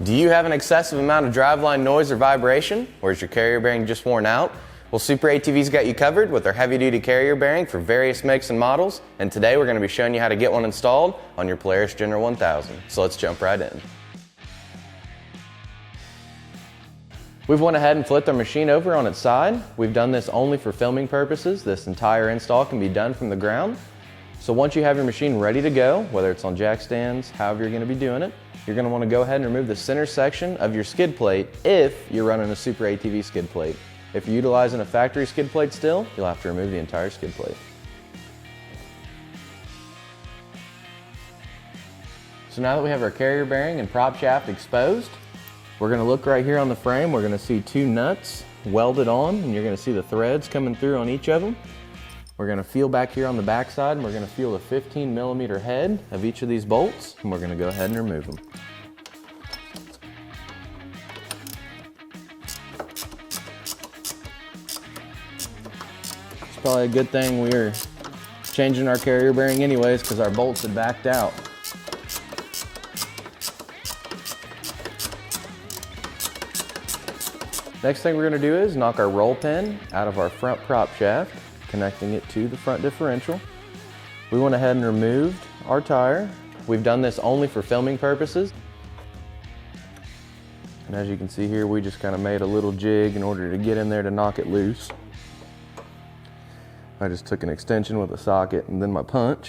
Do you have an excessive amount of driveline noise or vibration? Or is your carrier bearing just worn out? Well, SuperATV's got you covered with their heavy-duty carrier bearing for various makes and models, and today we're going to be showing you how to get one installed on your Polaris General 1000. So let's jump right in. We've went ahead and flipped our machine over on its side. We've done this only for filming purposes. This entire install can be done from the ground. So once you have your machine ready to go, whether it's on jack stands, however you're going to be doing it, you're going to want to go ahead and remove the center section of your skid plate if you're running a SuperATV skid plate. If you're utilizing a factory skid plate still, you'll have to remove the entire skid plate. So now that we have our carrier bearing and prop shaft exposed, we're going to look right here on the frame. We're going to see two nuts welded on, and you're going to see the threads coming through on each of them. We're going to feel back here on the back side, and we're going to feel the 15mm head of each of these bolts, and we're going to go ahead and remove them. It's probably a good thing we were changing our carrier bearing anyways, because our bolts had backed out. Next thing we're going to do is knock our roll pin out of our front prop shaft, connecting it to the front differential. We went ahead and removed our tire. We've done this only for filming purposes. And as you can see here, we just kind of made a little jig in order to get in there to knock it loose. I just took an extension with a socket and then my punch.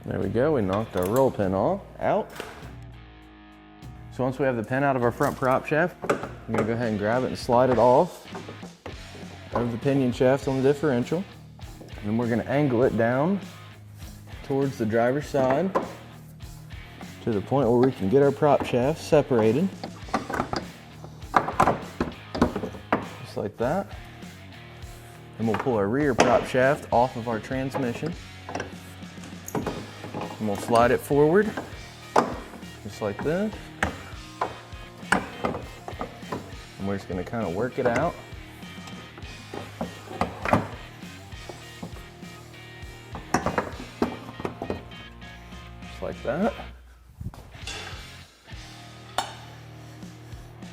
There we go, we knocked our roll pin out. So once we have the pin out of our front prop shaft, I'm gonna go ahead and grab it and slide it off of the pinion shaft on the differential. And then we're gonna angle it down towards the driver's side to the point where we can get our prop shaft separated. Just like that. And we'll pull our rear prop shaft off of our transmission. And we'll slide it forward, just like this. And we're just gonna kind of work it out. Just like that.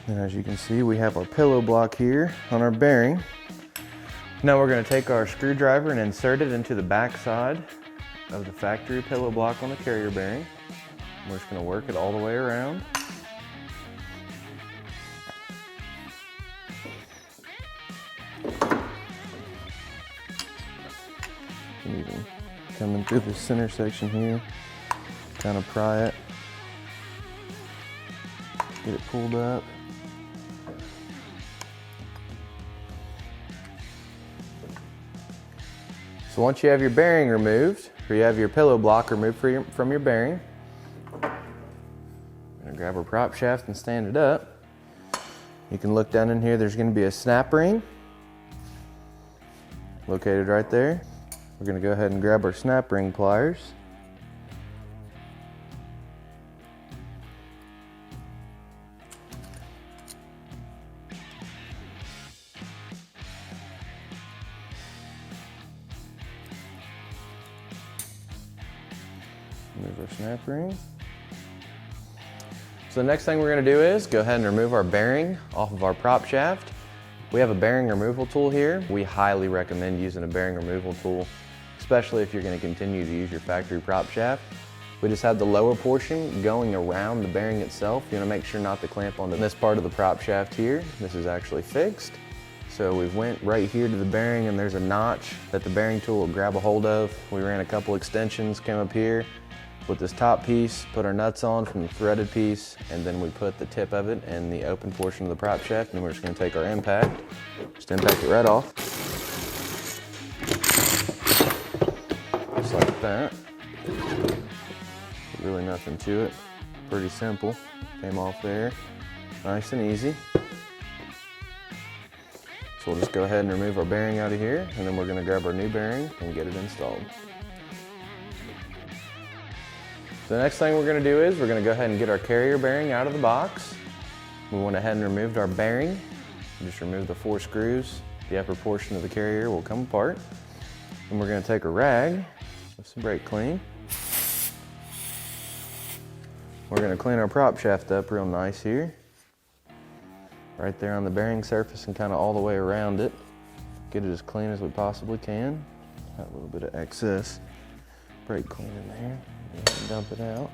And as you can see, we have our pillow block here on our bearing. Now we're gonna take our screwdriver and insert it into the back side of the factory pillow block on the carrier bearing. We're just going to work it all the way around. And even coming through the center section here, kind of pry it, get it pulled up. So once you have your bearing removed, or you have your pillow block removed from your bearing, I'm going to grab our prop shaft and stand it up. You can look down in here, there's going to be a snap ring located right there. We're going to go ahead and grab our snap ring pliers. Remove our snap ring. So the next thing we're going to do is go ahead and remove our bearing off of our prop shaft. We have a bearing removal tool here. We highly recommend using a bearing removal tool, especially if you're going to continue to use your factory prop shaft. We just have the lower portion going around the bearing itself. You want to make sure not to clamp onto this part of the prop shaft here. This is actually fixed. So we went right here to the bearing, and there's a notch that the bearing tool will grab a hold of. We ran a couple extensions, came up here with this top piece, put our nuts on from the threaded piece, and then we put the tip of it in the open portion of the prop shaft, and we're just going to take our impact, just impact it right off. Just like that. Really nothing to it. Pretty simple. Came off there. Nice and easy. So we'll just go ahead and remove our bearing out of here, and then we're going to grab our new bearing and get it installed. So the next thing we're going to do is we're going to go ahead and get our carrier bearing out of the box. We went ahead and removed our bearing. Just remove the 4 screws the upper portion of the carrier will come apart. And we're going to take a rag with some brake clean. We're going to clean our prop shaft up real nice here. Right there on the bearing surface and kind of all the way around it. Get it as clean as we possibly can. Got a little bit of excess brake clean in there. Go ahead and dump it out.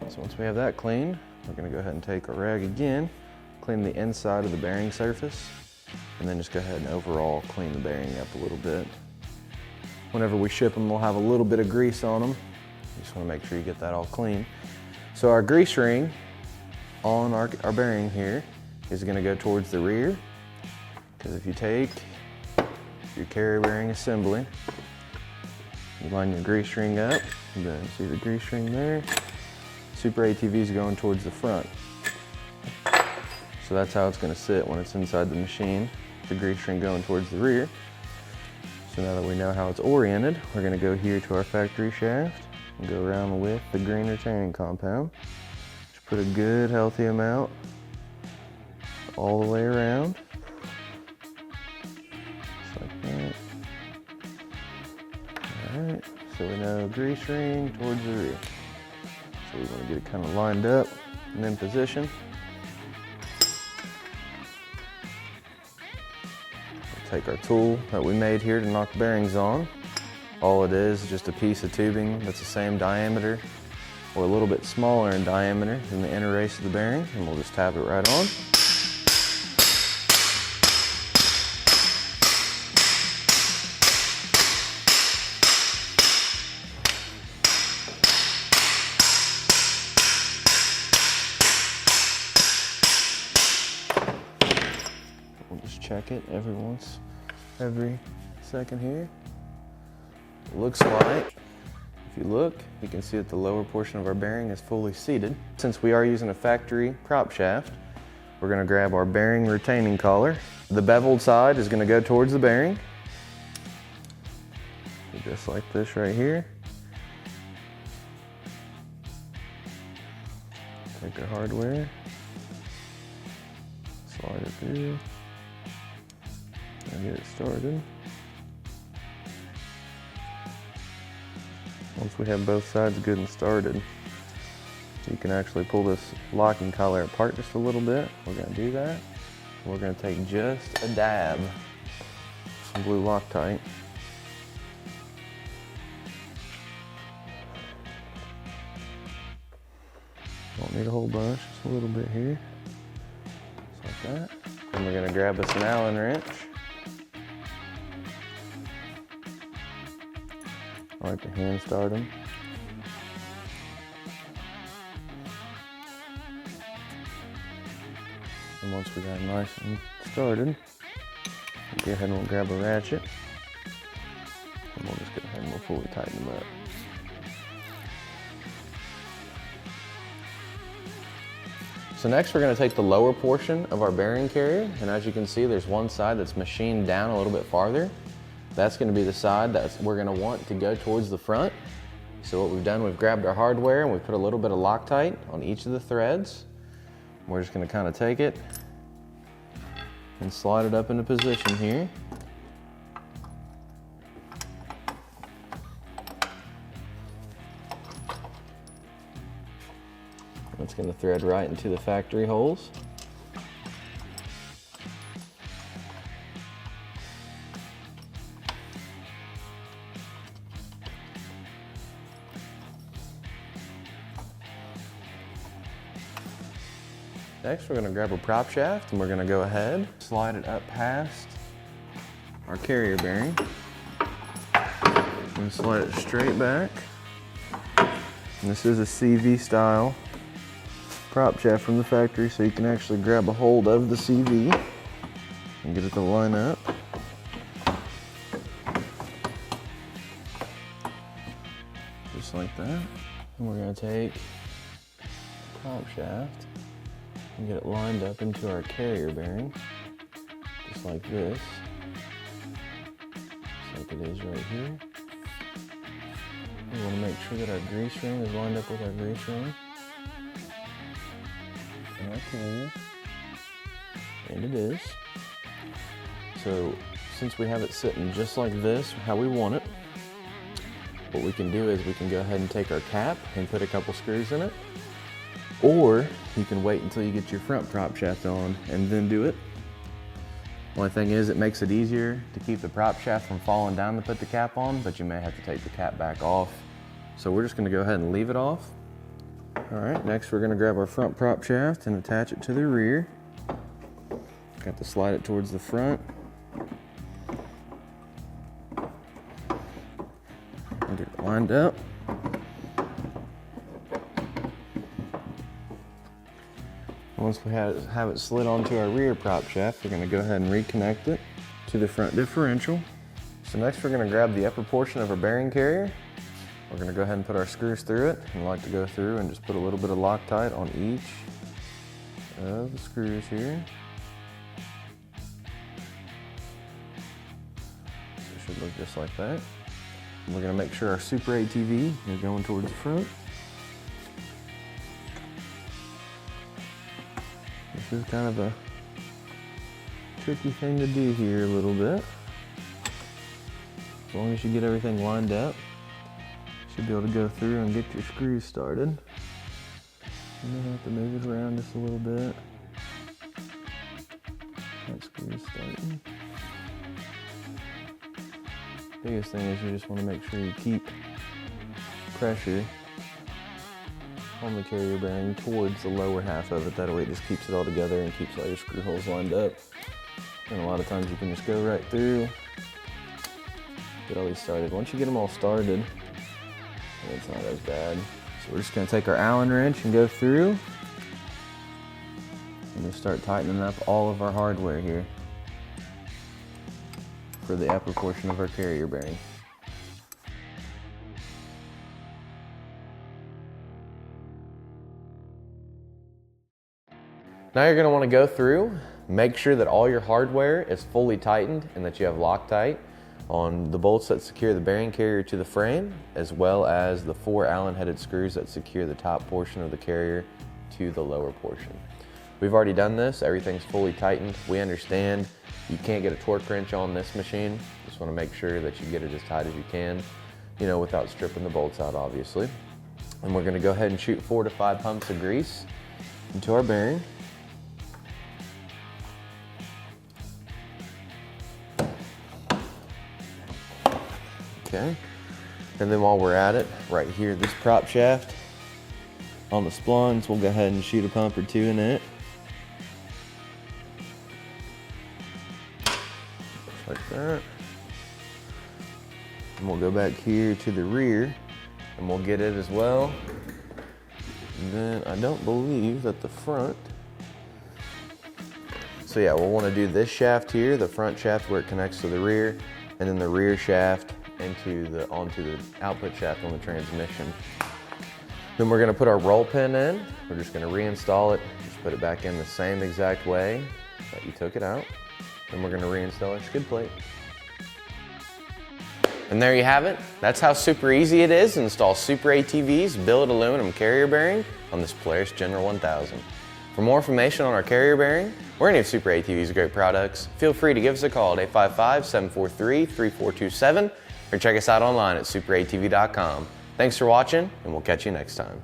So once we have that clean, we're going to go ahead and take a rag again, clean the inside of the bearing surface, and then just go ahead and overall clean the bearing up a little bit. Whenever we ship them, we'll have a little bit of grease on them. You just want to make sure you get that all clean. So our grease ring on our bearing here is going to go towards the rear, because if you take your carrier bearing assembly, you line your grease ring up, and then see the grease ring there. SuperATV is going towards the front. So that's how it's going to sit when it's inside the machine, the grease ring going towards the rear. So now that we know how it's oriented, we're going to go here to our factory shaft and go around with the green retaining compound. Just put a good healthy amount all the way around. Just like that. Alright, so we know grease ring towards the rear. So we want to get it kind of lined up and in position. We'll take our tool that we made here to knock bearings on. All it is just a piece of tubing that's the same diameter or a little bit smaller in diameter than the inner race of the bearing, and we'll just tap it right on. We'll just check it every second here. It looks like, if you look, you can see that the lower portion of our bearing is fully seated. Since we are using a factory prop shaft, we're going to grab our bearing retaining collar. The beveled side is going to go towards the bearing. Just like this right here. Take our hardware, slide it through, and get it started. Once we have both sides good and started, you can actually pull this locking collar apart just a little bit. We're going to do that. We're going to take just a dab of some blue Loctite. Don't need a whole bunch, just a little bit here. Just like that. And we're going to grab us an Allen wrench. I like to hand start them. And once we got nice and started, we'll go ahead and we'll grab a ratchet. And we'll just go ahead and we'll fully tighten them up. So next we're going to take the lower portion of our bearing carrier, and as you can see there's one side that's machined down a little bit farther. That's going to be the side that we're going to want to go towards the front. So what we've done, we've grabbed our hardware and we've put a little bit of Loctite on each of the threads. We're just going to kind of take it and slide it up into position here. It's going to thread right into the factory holes. Next, we're going to grab a prop shaft and we're going to go ahead, slide it up past our carrier bearing, and slide it straight back. And this is a CV style prop shaft from the factory, so you can actually grab a hold of the CV and get it to line up. Just like that. And we're going to take the prop shaft and get it lined up into our carrier bearing, just like this, just like it is right here. We want to make sure that our grease ring is lined up with our grease ring and our carrier, and it is. So since we have it sitting just like this, how we want it, what we can do is we can go ahead and take our cap and put a couple screws in it, or you can wait until you get your front prop shaft on and then do it. Only thing is, it makes it easier to keep the prop shaft from falling down to put the cap on, but you may have to take the cap back off. So we're just gonna go ahead and leave it off. All right, next we're gonna grab our front prop shaft and attach it to the rear. Got to slide it towards the front. And get it lined up. Once we have it slid onto our rear prop shaft, we're going to go ahead and reconnect it to the front differential. So next we're going to grab the upper portion of our bearing carrier. We're going to go ahead and put our screws through it. And I like to go through and just put a little bit of Loctite on each of the screws here. So it should look just like that. And we're going to make sure our SuperATV is going towards the front. This is kind of a tricky thing to do here a little bit. As long as you get everything lined up, you should be able to go through and get your screws started. You may have to move it around just a little bit. That screw is starting. Biggest thing is you just want to make sure you keep pressure on the carrier bearing towards the lower half of it. That way it just keeps it all together and keeps all your screw holes lined up. And a lot of times you can just go right through, get all these started. Once you get them all started, it's not as bad. So we're just gonna take our Allen wrench and go through and just start tightening up all of our hardware here for the upper portion of our carrier bearing. Now you're going to want to go through, make sure that all your hardware is fully tightened and that you have Loctite on the bolts that secure the bearing carrier to the frame, as well as the 4 Allen headed screws that secure the top portion of the carrier to the lower portion. We've already done this, everything's fully tightened. We understand you can't get a torque wrench on this machine. Just want to make sure that you get it as tight as you can, you know, without stripping the bolts out, obviously. And we're going to go ahead and shoot 4 to 5 pumps of grease into our bearing. Okay, and then while we're at it, right here, this prop shaft on the splines, we'll go ahead and shoot a pump or 2 in it. Just like that. And we'll go back here to the rear and we'll get it as well. And then I don't believe that the front. So yeah, we'll want to do this shaft here, the front shaft where it connects to the rear, and then the rear shaft onto the output shaft on the transmission. Then we're going to put our roll pin in. We're just going to reinstall it, just put it back in the same exact way that you took it out. Then we're going to reinstall our skid plate. And there you have it. That's how super easy it is to install SuperATV's billet aluminum carrier bearing on this Polaris General 1000. For more information on our carrier bearing or any of SuperATV's great products, feel free to give us a call at 855-743-3427 or check us out online at superatv.com. Thanks for watching, and we'll catch you next time.